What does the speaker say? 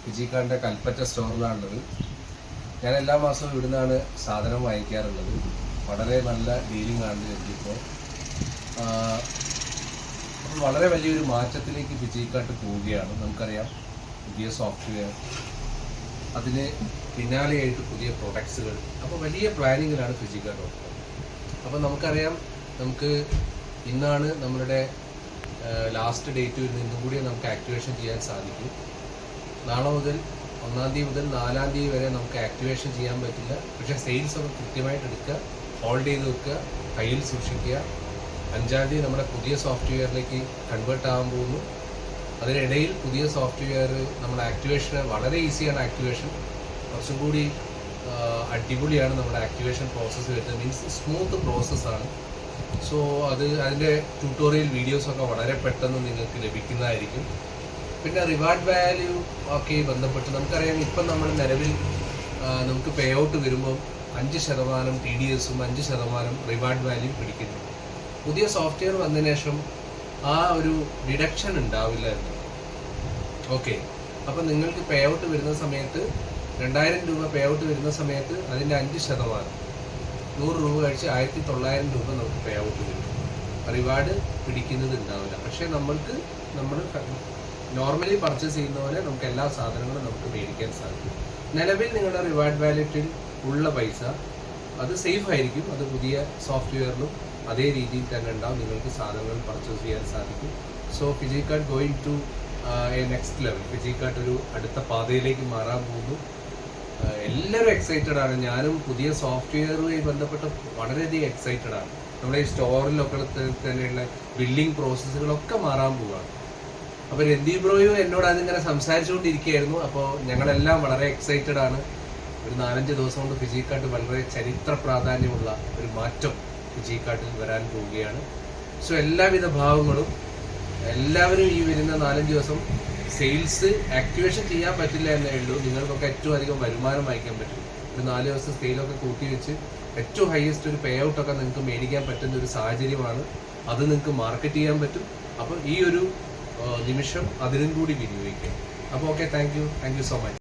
ഫിജിക്കാടിൻ്റെ കൽപ്പറ്റ സ്റ്റോറിലാണുള്ളത്. ഞാൻ എല്ലാ മാസവും ഇവിടുന്നാണ് സാധനം വാങ്ങിക്കാറുള്ളത്. വളരെ നല്ല ഡീലിംഗ് ആണ് ഇപ്പോൾ. അപ്പോൾ വളരെ വലിയൊരു മാറ്റത്തിലേക്ക് ഫിജിക്കാട്ട് പോവുകയാണ്. നമുക്കറിയാം, പുതിയ സോഫ്റ്റ്വെയർ, അതിന് പിന്നാലെയായിട്ട് പുതിയ പ്രൊഡക്ട്സുകൾ. അപ്പോൾ വലിയ പ്ലാനിങ്ങിലാണ് ഫിജിക്കാട്ട്. അപ്പോൾ നമുക്കറിയാം, നമുക്ക് ഇന്നാണ് നമ്മളുടെ ലാസ്റ്റ് ഡേറ്റ് വരുന്നത്. ഇന്നും കൂടി നമുക്ക് ആക്ടിവേഷൻ ചെയ്യാൻ സാധിക്കും. നാളെ മുതൽ 1-ാം തീയതി മുതൽ 4-ാം തീയതി വരെ നമുക്ക് ആക്ടിവേഷൻ ചെയ്യാൻ പറ്റില്ല. പക്ഷേ സെയിൽസ് ഒക്കെ കൃത്യമായിട്ട് എടുക്കുക, ഹോൾഡ് ചെയ്ത് വെക്കുക, കയ്യിൽ സൂക്ഷിക്കുക. 5-ാം തീയതി നമ്മുടെ പുതിയ സോഫ്റ്റ്വെയറിലേക്ക് കൺവേർട്ട് ആകാൻ പോകുന്നു. അതിനിടയിൽ പുതിയ സോഫ്റ്റ്വെയർ നമ്മുടെ ആക്ടിവേഷൻ വളരെ ഈസിയാണ്. ആക്ടിവേഷൻ കുറച്ചും കൂടി അടിപൊളിയാണ് നമ്മുടെ ആക്ടിവേഷൻ പ്രോസസ്സ് വരുന്നത്. മീൻസ് സ്മൂത്ത് പ്രോസസ്സാണ്. സോ അതിൻ്റെ ട്യൂട്ടോറിയൽ വീഡിയോസൊക്കെ വളരെ പെട്ടെന്ന് നിങ്ങൾക്ക് ലഭിക്കുന്നതായിരിക്കും. പിന്നെ റിവാർഡ് വാല്യൂ ഒക്കെ ബന്ധപ്പെട്ട് നമുക്കറിയാം, ഇപ്പം നമ്മൾ നിലവിൽ നമുക്ക് പേ ഔട്ട് വരുമ്പോൾ 5% TDSഉം 5% റിവാർഡ് വാല്യൂ പിടിക്കുന്നു. പുതിയ സോഫ്റ്റ്വെയർ വന്നതിന് ശേഷം ആ ഒരു ഡിഡക്ഷൻ ഉണ്ടാവില്ല എന്ന്. ഓക്കെ, അപ്പം നിങ്ങൾക്ക് പേ ഔട്ട് വരുന്ന സമയത്ത് 2000 രൂപ പേ ഔട്ട് വരുന്ന സമയത്ത് അതിൻ്റെ 5% 100 രൂപ കഴിച്ച് 1900 രൂപ നമുക്ക് പേ ഔട്ട് വരും. റിവാർഡ് പിടിക്കുന്നത് ഉണ്ടാവില്ല. പക്ഷേ നമ്മൾ നോർമലി പർച്ചേസ് ചെയ്യുന്ന പോലെ നമുക്ക് എല്ലാ സാധനങ്ങളും നമുക്ക് മേടിക്കാൻ സാധിക്കും. നിലവിൽ നിങ്ങളുടെ റിവാർഡ് വാലറ്റിൽ ഉള്ള പൈസ അത് സേഫ് ആയിരിക്കും. അത് പുതിയ സോഫ്റ്റ്വെയറിലും അതേ രീതിയിൽ തന്നെ ഉണ്ടാവും. നിങ്ങൾക്ക് സാധനങ്ങൾ പർച്ചേസ് ചെയ്യാൻ സാധിക്കും. So Fijikart going to a next level. Fijikart ഒരു അടുത്ത പാതയിലേക്ക് മാറാൻ പോകുന്നു. എല്ലാവരും എക്സൈറ്റഡ് ആണ്. ഞാനും പുതിയ സോഫ്റ്റ്വെയറുമായി ബന്ധപ്പെട്ട് വളരെയധികം എക്സൈറ്റഡ് ആണ്. നമ്മുടെ ഈ സ്റ്റോറിലൊക്കെ തന്നെയുള്ള ബില്ലിംഗ് പ്രോസസ്സുകളൊക്കെ മാറാൻ പോവുകയാണ്. അപ്പോൾ രന്ദീപ് ബ്രോയും എന്നോട് അതിങ്ങനെ സംസാരിച്ചുകൊണ്ടിരിക്കുകയായിരുന്നു. അപ്പോൾ ഞങ്ങളെല്ലാം വളരെ എക്സൈറ്റഡ് ആണ്. ഒരു 4-5 ദിവസം കൊണ്ട് ഫിജിക്കാർട്ട് വളരെ ചരിത്ര പ്രാധാന്യമുള്ള ഒരു മാറ്റം ഫിജിക്കാർട്ടിൽ വരാൻ പോവുകയാണ്. സോ എല്ലാവിധ ഭാവങ്ങളും എല്ലാവരും ഈ വരുന്ന 4-5 ദിവസം സെയിൽസ് ആക്ടിവേഷൻ ചെയ്യാൻ പറ്റില്ല എന്നേ ഉള്ളൂ. നിങ്ങൾക്കൊക്കെ ഏറ്റവും അധികം വരുമാനം വാങ്ങിക്കാൻ പറ്റും. ഒരു 4 ദിവസം സെയിലൊക്കെ കൂട്ടി വെച്ച് ഏറ്റവും ഹയസ്റ്റ് ഒരു പേ ഔട്ടൊക്കെ നിങ്ങൾക്ക് മേടിക്കാൻ പറ്റുന്ന ഒരു സാഹചര്യമാണ്. അത് നിങ്ങൾക്ക് മാർക്കറ്റ് ചെയ്യാൻ പറ്റും. അപ്പോൾ ഈ ഒരു നിമിഷം അതിനും കൂടി വിനിയോഗിക്കുക. അപ്പോൾ okay, thank you so much.